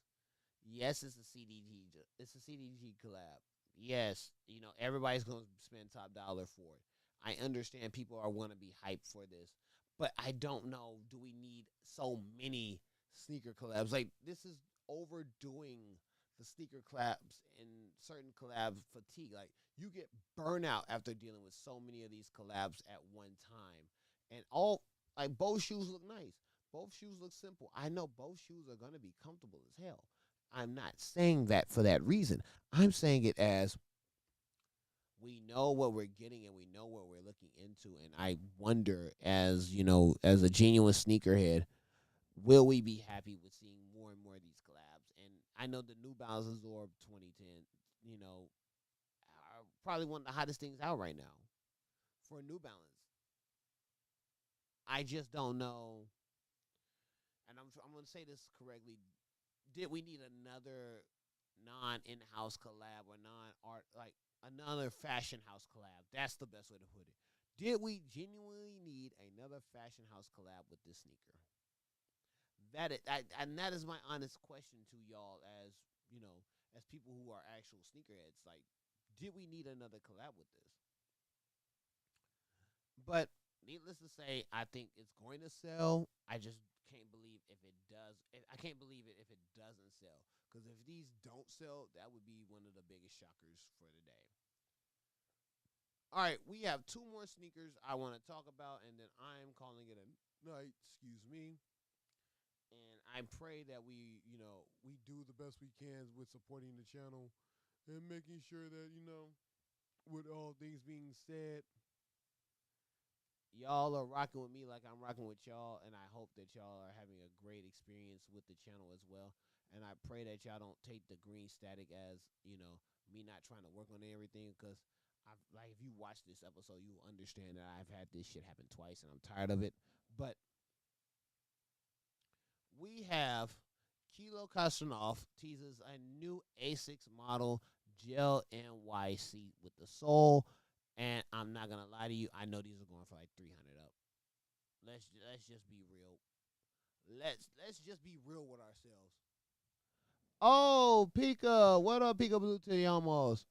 yes, it's a CDG. It's a CDG collab. Yes, everybody's gonna spend top dollar for it. I understand people are gonna be hyped for this, but I don't know. Do we need so many sneaker collabs? Like this is overdoing the sneaker collabs and certain collab fatigue. Like you get burnout after dealing with so many of these collabs at one time, and all like both shoes look nice. Both shoes look simple. I know both shoes are gonna be comfortable as hell. I'm not saying that for that reason. I'm saying it as we know what we're getting and we know what we're looking into. And I wonder, as a genuine sneakerhead, will we be happy with seeing more and more of these collabs? And I know the New Balance Absorb 2010, are probably one of the hottest things out right now for New Balance. I just don't know. And I'm going to say this correctly. Did we need another non-in-house collab or non-art, like another fashion house collab? That's the best way to put it. Did we genuinely need another fashion house collab with this sneaker? And that is my honest question to y'all as people who are actual sneakerheads. Like, did we need another collab with this? But needless to say, I think it's going to sell. I just can't believe if it does. I can't believe it if it doesn't sell. Because if these don't sell, that would be one of the biggest shockers for the day. All right, we have two more sneakers I want to talk about, and then I am calling it a night. Excuse me. And I pray that we do the best we can with supporting the channel and making sure that, with all things being said, y'all are rocking with me like I'm rocking with y'all, and I hope that y'all are having a great experience with the channel as well. And I pray that y'all don't take the green static as, me not trying to work on everything, because if you watch this episode, you will understand that I've had this shit happen twice, and I'm tired of it. But we have Kilo Kastronov teases a new Asics model gel NYC with the sole. And I'm not gonna lie to you, I know these are going for like 300 up. Let's just be real. Let's just be real with ourselves. Oh, Pika, what up, Pika Blue Titty almost?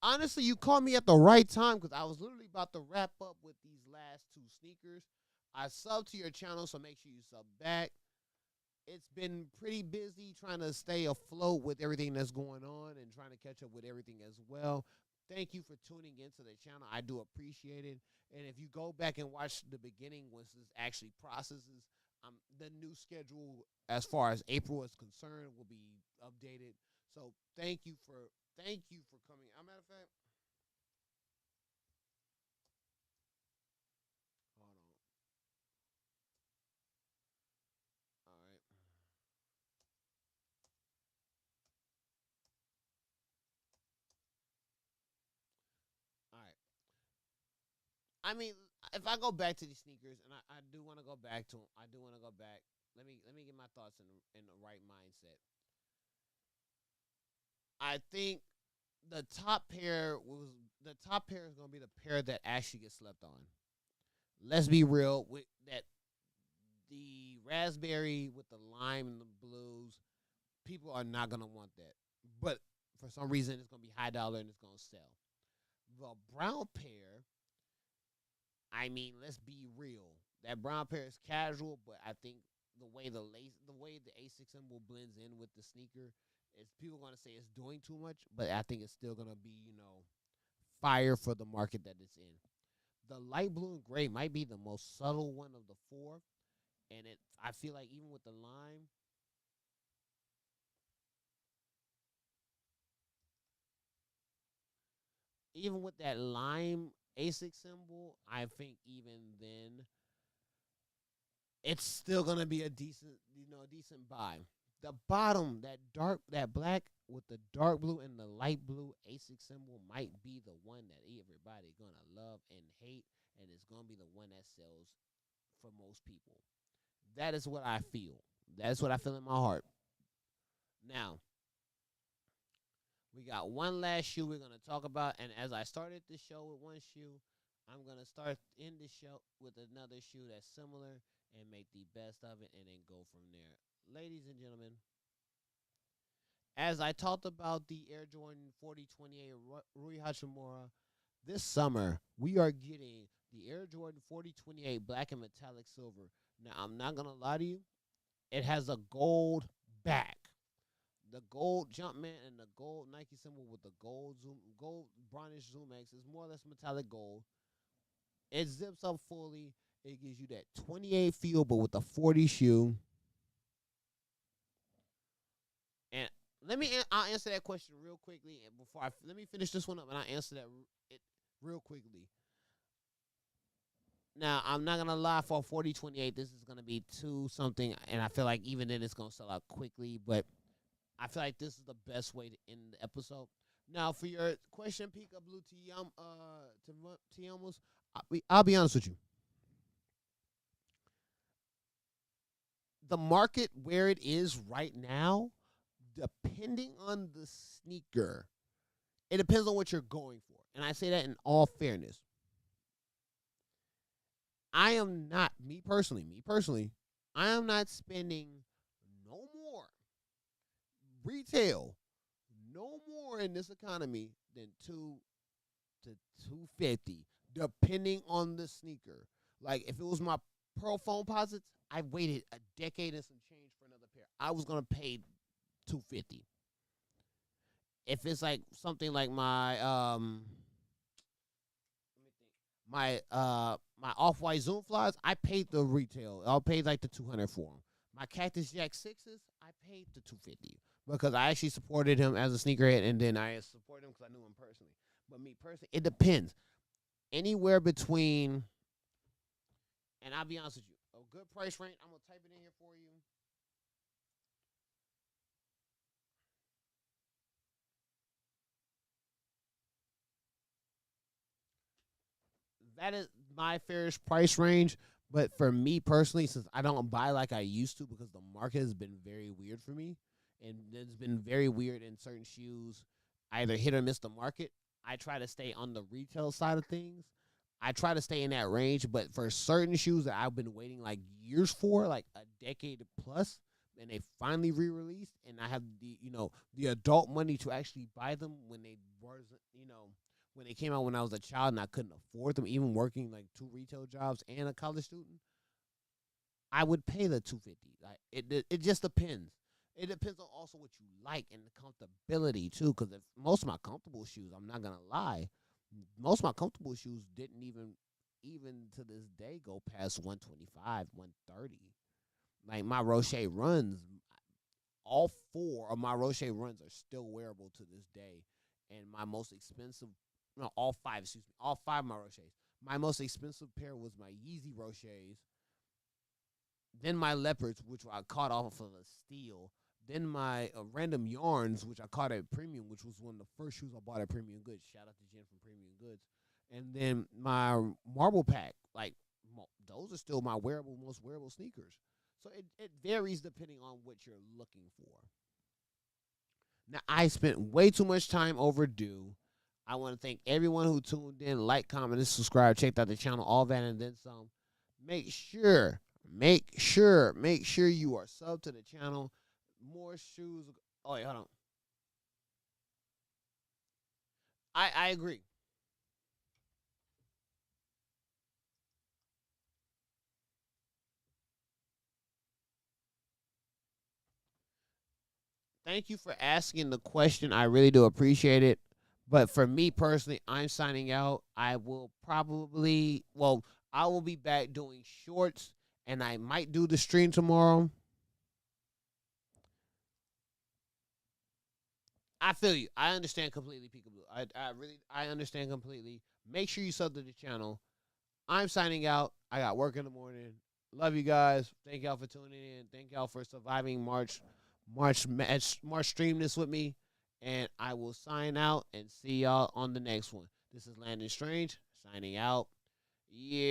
Honestly, you called me at the right time because I was literally about to wrap up with these last two sneakers. I subbed to your channel, so make sure you sub back. It's been pretty busy trying to stay afloat with everything that's going on and trying to catch up with everything as well. Thank you for tuning into the channel. I do appreciate it. And if you go back and watch the beginning, once this actually processes, the new schedule as far as April is concerned will be updated. So thank you for coming. As a matter of fact, hold on. All right. All right. I mean, if I go back to these sneakers, and I do want to go back to them, I do want to go back. Let me get my thoughts in the right mindset. I think the top pair is gonna be the pair that actually gets slept on. Let's be real with that. The raspberry with the lime and the blues, people are not gonna want that. But for some reason, it's gonna be high dollar and it's gonna sell. The brown pair, I mean, let's be real. That brown pair is casual, but I think the way the A6 symbol blends in with the sneaker, is people gonna say it's doing too much, but I think it's still gonna be fire for the market that it's in. The light blue and gray might be the most subtle one of the four, and I feel like even with the lime, even with that lime A6 symbol, I think even then it's still gonna be a decent buy. The bottom, that black with the dark blue and the light blue ASIC symbol might be the one that everybody gonna love and hate, and it's gonna be the one that sells for most people. That is what I feel. That's what I feel in my heart. Now, we got one last shoe we're gonna talk about, and as I started the show with one shoe, I'm gonna start in the show with another shoe that's similar and make the best of it, and then go from there. Ladies and gentlemen, as I talked about the Air Jordan 4028 Rui Hachimura, this summer we are getting the Air Jordan 4028 black and metallic silver. Now, I'm not gonna lie to you, it has a gold back. The gold Jumpman and the gold Nike symbol with the gold brownish Zoom X is more or less metallic gold. It zips up fully. It gives you that 28 feel, but with a 40 shoe. And I'll answer that question real quickly. And let me finish this one up, and I'll answer it real quickly. Now, I'm not gonna lie, for 4028, this is gonna be two something, and I feel like even then it's gonna sell out quickly. But I feel like this is the best way to end the episode. Now, for your question, Pika Blue Tiamos, I'll be honest with you. The market where it is right now, depending on the sneaker, it depends on what you're going for. And I say that in all fairness. I am not, me personally, I am not spending no more retail, no more in this economy than 2 to 250, depending on the sneaker. Like if it was my Pearl Foam Posits, I waited a decade and some change for another pair. I was gonna pay 250. If it's like something like my off-white Zoom flies, I paid the retail. I paid like the 200 for them. My Cactus Jack 6s, I paid the 250 because I actually supported him as a sneakerhead, and then I supported him because I knew him personally. But me personally, it depends. Anywhere between, and I'll be honest with you, a good price range, I'm going to type it in here for you. That is my fairest price range. But for me personally, since I don't buy like I used to because the market has been very weird for me, and it's been very weird in certain shoes, either hit or miss the market, I try to stay on the retail side of things. I try to stay in that range, but for certain shoes that I've been waiting like years for, like a decade plus, and they finally re-released, and I have the adult money to actually buy them when they wasn't when they came out when I was a child and I couldn't afford them, even working like 2 retail jobs and a college student, I would pay the 250. Like it just depends. It depends on also what you like and the comfortability too. Because if most of my comfortable shoes, I'm not gonna lie, most of my comfortable shoes didn't even to this day go past 125, 130. Like my Rocher runs, all 4 of my Rocher runs are still wearable to this day, and my most expensive, no, all 5, excuse me, all 5 of my Rochers. My most expensive pair was my Yeezy Rochers, then my Leopards, which I caught off of a steal, then my Random Yarns, which I caught at Premium, which was one of the first shoes I bought at Premium Goods. Shout out to Jen from Premium Goods. And then my Marble Pack, like those are still my most wearable sneakers. So it varies depending on what you're looking for. Now, I spent way too much time overdue. I want to thank everyone who tuned in, like, commented, subscribed, checked out the channel, all that and then some. Make sure you are sub to the channel. More shoes. Oh, wait, hold on. I agree. thank you for asking the question. I really do appreciate it. But for me personally, I'm signing out. I will probably, well, I will be back doing shorts, and I might do the stream tomorrow. I feel you. I understand completely, Peekaboo. I understand completely. Make sure you sub to the channel. I'm signing out. I got work in the morning. Love you guys. Thank y'all for tuning in. Thank y'all for surviving March Streamness with me. And I will sign out and see y'all on the next one. This is Landon Strange signing out. Yeah.